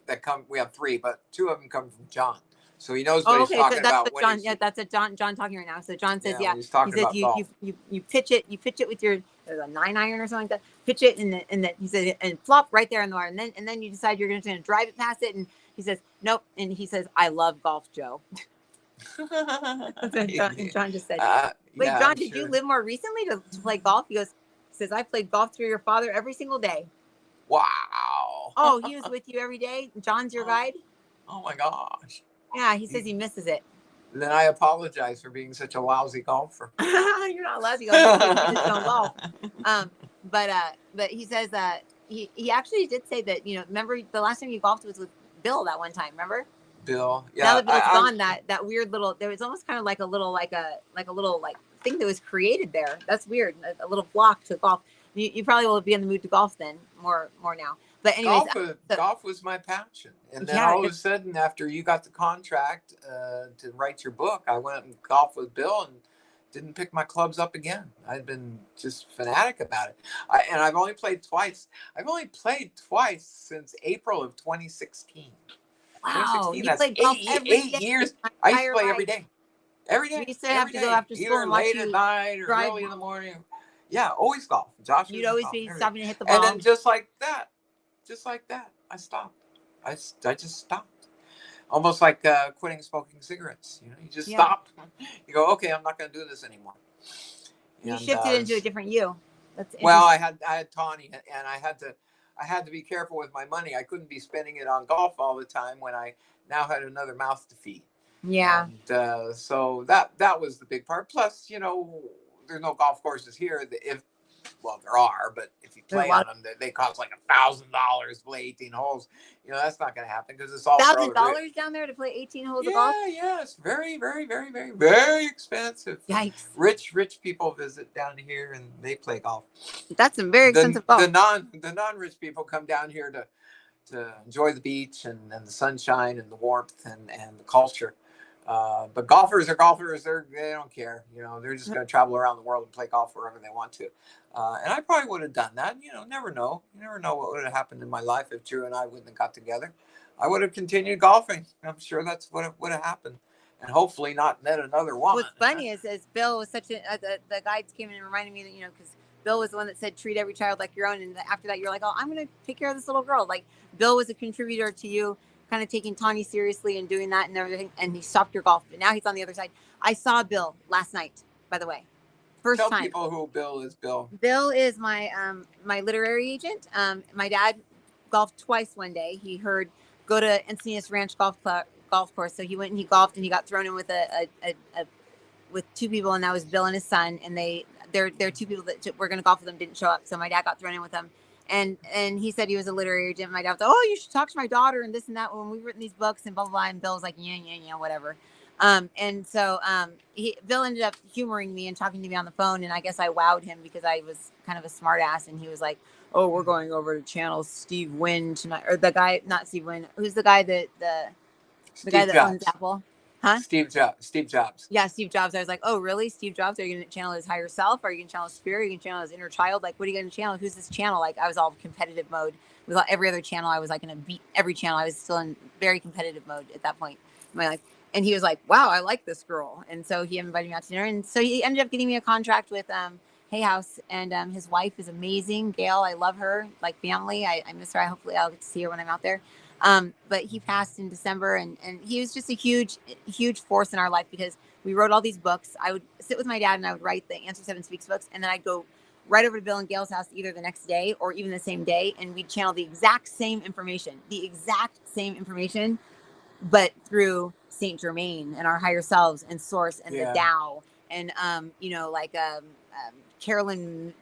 that come. We have 3, but 2 of them come from John. So he knows what he's talking about. John, yeah, that's a John talking right now. So John says, yeah, he's talking about golf. You pitch it with your a 9-iron or something like that. Pitch it and he said and flop right there in the water, and then you decide you're going to drive it past it, and he says nope, and he says, I love golf, Joe. John just said, wait, yeah, John, did you live more recently to play golf? He says, I played golf through your father every single day. Wow. Oh, he was with you every day. John's your guide. Oh my gosh. Yeah, he says he misses it. Then I apologize for being such a lousy golfer. You're not lousy golfer. You just don't golf. But he says that he actually did say that, remember the last time you golfed was with Bill that one time, remember? Bill, yeah. Now that Bill's gone, that weird little, there was almost kind of like a little thing that was created there. That's weird. A little block to golf. You probably will be in the mood to golf then more now. But anyways, golf was my passion. And then all of a sudden, after you got the contract to write your book, I went and golfed with Bill and didn't pick my clubs up again. I'd been just fanatic about it. And I've only played twice. I've only played twice since April of 2016. Wow. 2016, that's 8 years. I used to play every day. We used to have every to go day, after school either and watch late at you night or drive. early in the morning. Yeah, always golf. Josh You'd was in always golf be every day. stopping to hit the And ball. then just like that, I stopped. I just stopped. Almost like quitting smoking cigarettes. You know, you just Yeah. stop. You go, okay, I'm not going to do this anymore. You And shifted into a different you. That's well, interesting. I had Tawny, and I had to be careful with my money. I couldn't be spending it on golf all the time when I now had another mouth to feed. Yeah. And so that was the big part. Plus, you know, there's no golf courses here. If well, there are, but if you There's a play lot on of them, they cost like $1,000 to play 18 holes. You know, that's not going to happen because it's all thousand road. dollars down there to play 18 holes of golf. Yeah, yeah, it's very, very, very, very, very expensive. Yikes. Rich people visit down here and they play golf. That's some very expensive golf. The non rich people come down here to enjoy the beach and the sunshine and the warmth and the culture. But golfers are golfers. They don't care. You know, they're just going to travel around the world and play golf wherever they want to. And I probably would have done that. You know, never know. You never know what would have happened in my life if Drew and I wouldn't have got together. I would have continued golfing. I'm sure that's what would have happened. And hopefully not met another woman. What's funny is Bill was such a the guides came in and reminded me that, you know, because Bill was the one that said treat every child like your own, and after that you're like, oh, I'm gonna take care of this little girl. Like Bill was a contributor to you kind of taking Tawny seriously and doing that and everything, and he stopped your golf, and now he's on the other side. I saw Bill last night, by the way, first Tell time. people who Bill is. Bill is my my literary agent. My dad golfed twice one day. He heard go to Encinitas Ranch golf course, so he went and he golfed, and he got thrown in with a with two people, and that was Bill and his son, and they're two people that were going to golf with them didn't show up, so my dad got thrown in with them, and he said he was a literary agent. My dad was like, oh, you should talk to my daughter and this and that when we've written these books and blah blah blah, and Bill was like, yeah, whatever. And so Bill ended up humoring me and talking to me on the phone, and I guess I wowed him because I was kind of a smart ass, and he was like, oh, we're going over to channel Steve Wynn tonight, or the guy, not Steve Wynn, who's the guy that the guy that owns Apple. Huh? Steve Jobs. Yeah, Steve Jobs. I was like, oh, really? Steve Jobs? Are you going to channel his higher self? Are you going to channel his spirit? Are you going to channel his inner child? Like, what are you going to channel? Who's this channel? Like, I was all competitive mode. With every other channel, I was like going to beat every channel. I was still in very competitive mode at that point in my life. And he was like, wow, I like this girl. And so he invited me out to dinner. And so he ended up getting me a contract with Hay House. And his wife is amazing. Gail, I love her, like family. I miss her. Hopefully I'll get to see her when I'm out there. But he passed in December, and he was just a huge force in our life because we wrote all these books. I would sit with my dad and I would write the Answer 7 Speaks books, and then I'd go right over to Bill and Gail's house either the next day or even the same day, and we'd channel the exact same information, but through Saint Germain and our higher selves and Source and the Tao and Carolyn,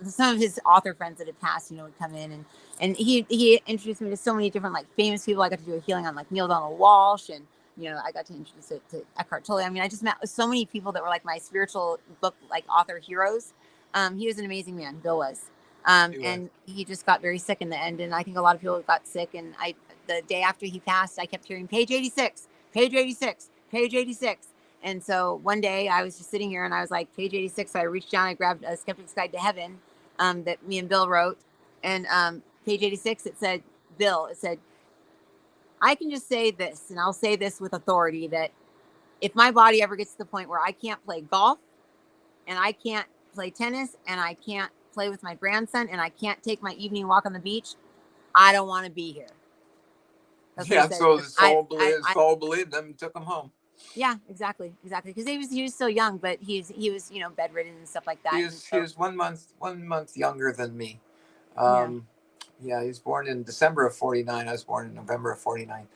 some of his author friends that had passed, would come in and he introduced me to so many different like famous people. I got to do a healing on like Neil Donald Walsh, and I got to introduce it to Eckhart Tolle. I mean, I just met so many people that were like my spiritual book like author heroes. He was an amazing man, Bill was. And he just got very sick in the end, and I think a lot of people got sick. And the day after he passed, I kept hearing page 86, page 86, page 86. And so one day I was just sitting here and I was like, page 86. So I reached down, I grabbed a Skeptic's Guide to Heaven that me and Bill wrote. And page 86, it said, Bill, it said, I can just say this, and I'll say this with authority, that if my body ever gets to the point where I can't play golf and I can't play tennis and I can't play with my grandson and I can't take my evening walk on the beach, I don't want to be here. That's so the soul believed them and took him home. Yeah, exactly. Because he was so young, but he was bedridden and stuff like that. He was 1 month younger than me. Yeah, he was born in December of 49. I was born in November of 49.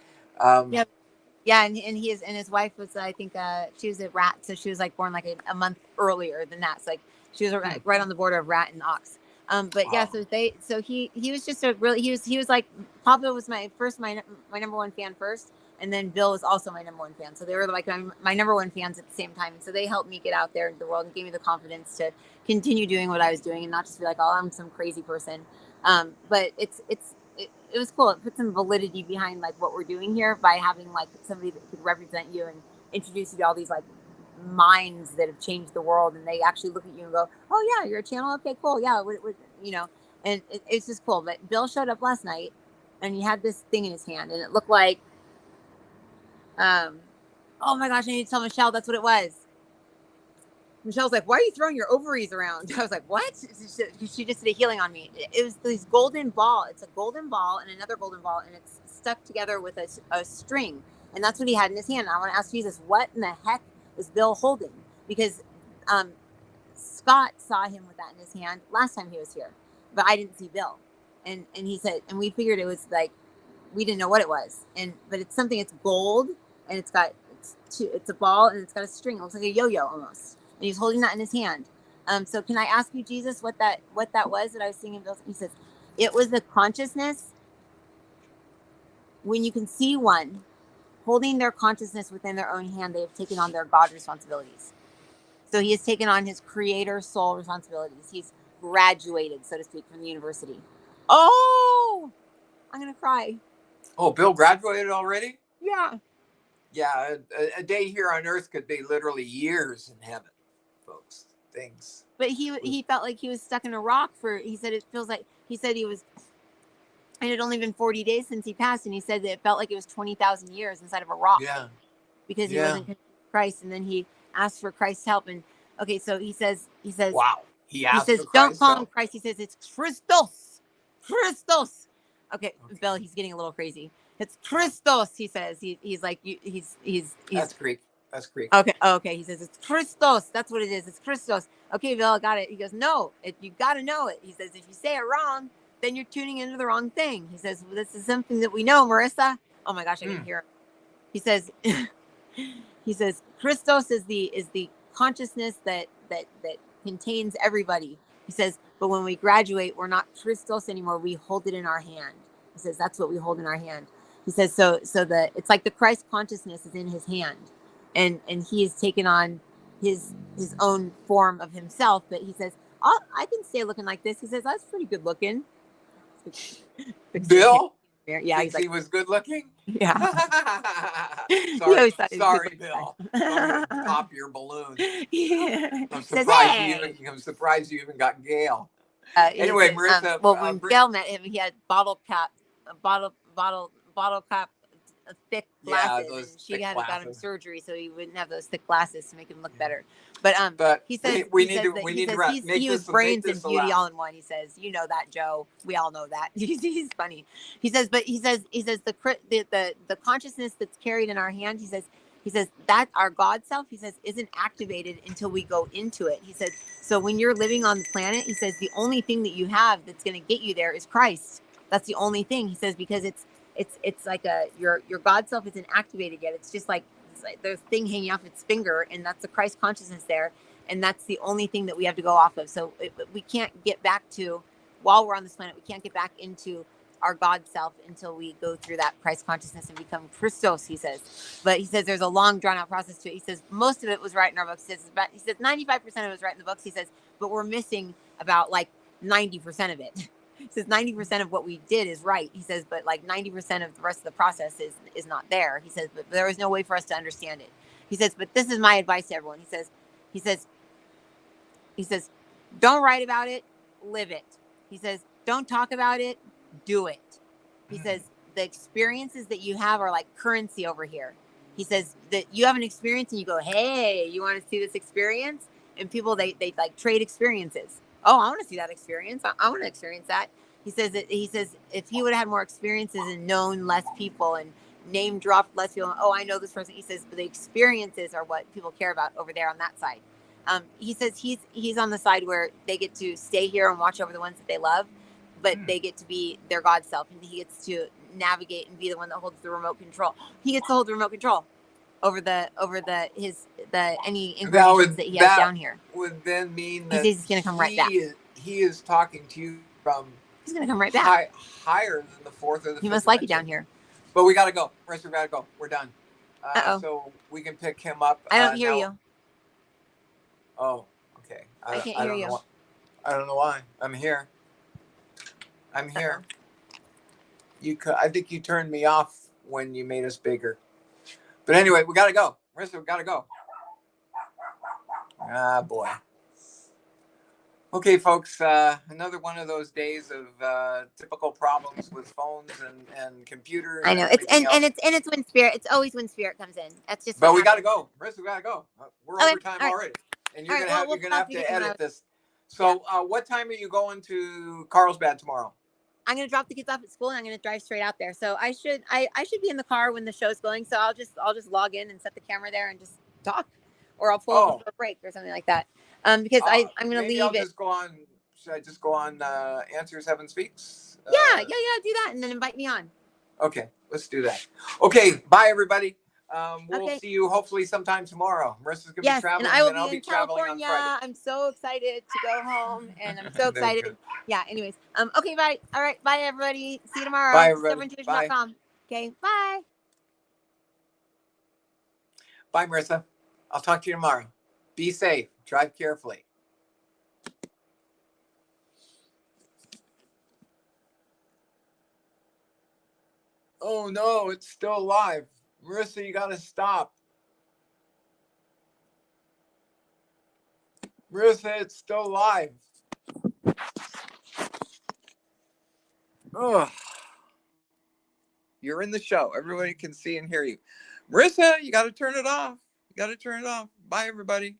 Yeah, and his wife was, I think, she was a rat, so she was like born like a month earlier than that. So like she was right on the border of rat and ox. So he was just he was like, Pablo was my number one fan first, and then Bill was also my number one fan. So they were like my number one fans at the same time. And so they helped me get out there into the world and gave me the confidence to continue doing what I was doing and not just be like, oh, I'm some crazy person. But it was cool. It put some validity behind like what we're doing here by having like somebody that could represent you and introduce you to all these like minds that have changed the world, and they actually look at you and go, oh yeah, you're a channel, okay, cool, yeah, and it's just cool. But Bill showed up last night and he had this thing in his hand, and it looked like Oh my gosh, I need to tell Michelle that's what it was. Michelle's like, why are you throwing your ovaries around? I was like, what? She just did a healing on me. It was this golden ball. It's a golden ball and another golden ball, and it's stuck together with a string. And that's what he had in his hand. I want to ask Jesus, what in the heck is Bill holding? Because Scott saw him with that in his hand last time he was here, but I didn't see Bill. And he said, and we figured it was like, we didn't know what it was. But it's something, it's gold, and it's a ball, and it's got a string. It looks like a yo-yo almost. And he's holding that in his hand. So can I ask you, Jesus, what that was that I was seeing in Bill's? He says, it was the consciousness when you can see one holding their consciousness within their own hand, they have taken on their God responsibilities. So he has taken on his creator soul responsibilities. He's graduated, so to speak, from the university. Oh, I'm going to cry. Oh, Bill graduated already? Yeah. Yeah, a day here on earth could be literally years in heaven, folks. Things. But he felt like he was stuck in a rock he said it feels like, he said he was, and it had only been 40 days since he passed, and he said that it felt like it was 20,000 years inside of a rock. Yeah. Because he wasn't connected to Christ, and then he asked for Christ's help. And okay, so he says, wow. He says, don't call him Christ. He says, it's Christos. Okay, Bill, he's getting a little crazy. It's Christos, he says. He's like, he's That's Greek. That's Greek. Okay. He says, it's Christos. That's what it is. It's Christos. Okay, Bill, I got it. He goes, no, you got to know it. He says, if you say it wrong, then you're tuning into the wrong thing. He says, well, this is something that we know, Marissa. Oh my gosh, I can hear him. He says, Christos is the consciousness that contains everybody. He says, but when we graduate, we're not Christos anymore. We hold it in our hand. He says, that's what we hold in our hand. He says, so that it's like the Christ consciousness is in his hand, and he has taken on his own form of himself. But he says, I can stay looking like this. He says, that's pretty good looking. Bill? Yeah, he's like, he was good looking? Yeah. Sorry, Bill. Sorry to pop your balloon. Yeah. I'm surprised you even got Gail. Anyway, Marissa. When Gail met him, he had bottle cap, thick glasses, and she had got him surgery so he wouldn't have those thick glasses to make him look better. But he says he was brains and beauty all in one. He says, you know that, Joe. We all know that. He's funny. He says the consciousness that's carried in our hand. He says that our God self, he says, isn't activated until we go into it. He says, so when you're living on the planet, he says, the only thing that you have that's going to get you there is Christ. That's the only thing. He says, because it's like your God self isn't activated yet. It's just like there's thing hanging off its finger, and that's the Christ consciousness there. And that's the only thing that we have to go off of. So we can't get back to, while we're on this planet, we can't get back into our God self until we go through that Christ consciousness and become Christos, he says. But he says there's a long drawn out process to it. He says most of it was right in our books. He says 95% of it was right in the books. He says, but we're missing about like 90% of it. He says 90% of what we did is right. He says, but like 90% of the rest of the process is not there. He says, but there was no way for us to understand it. He says, but this is my advice to everyone. He says, don't write about it, live it. He says, don't talk about it, do it. He says, the experiences that you have are like currency over here. He says that you have an experience and you go, hey, you want to see this experience? And people, they like trade experiences. Oh, I want to see that experience. I want to experience that. He says if he would have had more experiences and known less people and name dropped less people, oh, I know this person. He says, but the experiences are what people care about over there on that side. He says he's on the side where they get to stay here and watch over the ones that they love, but they get to be their God self, and he gets to navigate and be the one that holds the remote control. He gets to hold the remote control over any incarnations that he has down here. Would then mean that he's going to come right back. He is talking to you from. He's going to come right back. Higher than the fourth or the fifth. He must like it down here. But we got to go. Rest, we got to go. We're done. So we can pick him up. I don't hear you. Oh, okay. I can't hear you. I don't know why. I'm here. I think you turned me off when you made us bigger. But anyway, we got to go. Marissa, we got to go. Ah, boy. Okay, folks, another one of those days of typical problems with phones and computers I and know it's everything else. it's when spirit. It's always when spirit comes in. That's just what But we got to happens. go, Marissa. We got to go. We're Okay. over time All right. already, and All right. Well, we'll you're gonna talk have to you to again tomorrow. edit this. Yeah. So, what time are you going to Carlsbad tomorrow? I'm gonna drop the kids off at school and I'm gonna drive straight out there. So I should be in the car when the show's going. So I'll just log in and set the camera there and just talk, or I'll pull over Oh, for a break or something like that. Because I'm gonna maybe I'll leave it. just go on. Should I just go on Answers Heaven Speaks? Yeah. Do that and then invite me on. Okay, let's do that. Okay, bye everybody. We'll Okay. see you hopefully sometime tomorrow. Marissa's gonna be Yes, and traveling, I and will then be I'll be in traveling on California. Friday. I'm so excited to go home, and I'm so There you excited. go. Yeah. Anyways. Okay. Bye. All right. Bye, everybody. See you Bye tomorrow. everybody. Bye. Stubbornintuition.com. Okay. Bye. Bye, Marissa. I'll talk to you tomorrow. Be safe. Drive carefully. Oh no, it's still alive. Marissa, you gotta stop. Marissa, it's still alive. Oh, you're in the show. Everybody can see and hear you. Marissa, you gotta turn it off. You gotta turn it off. Bye, everybody.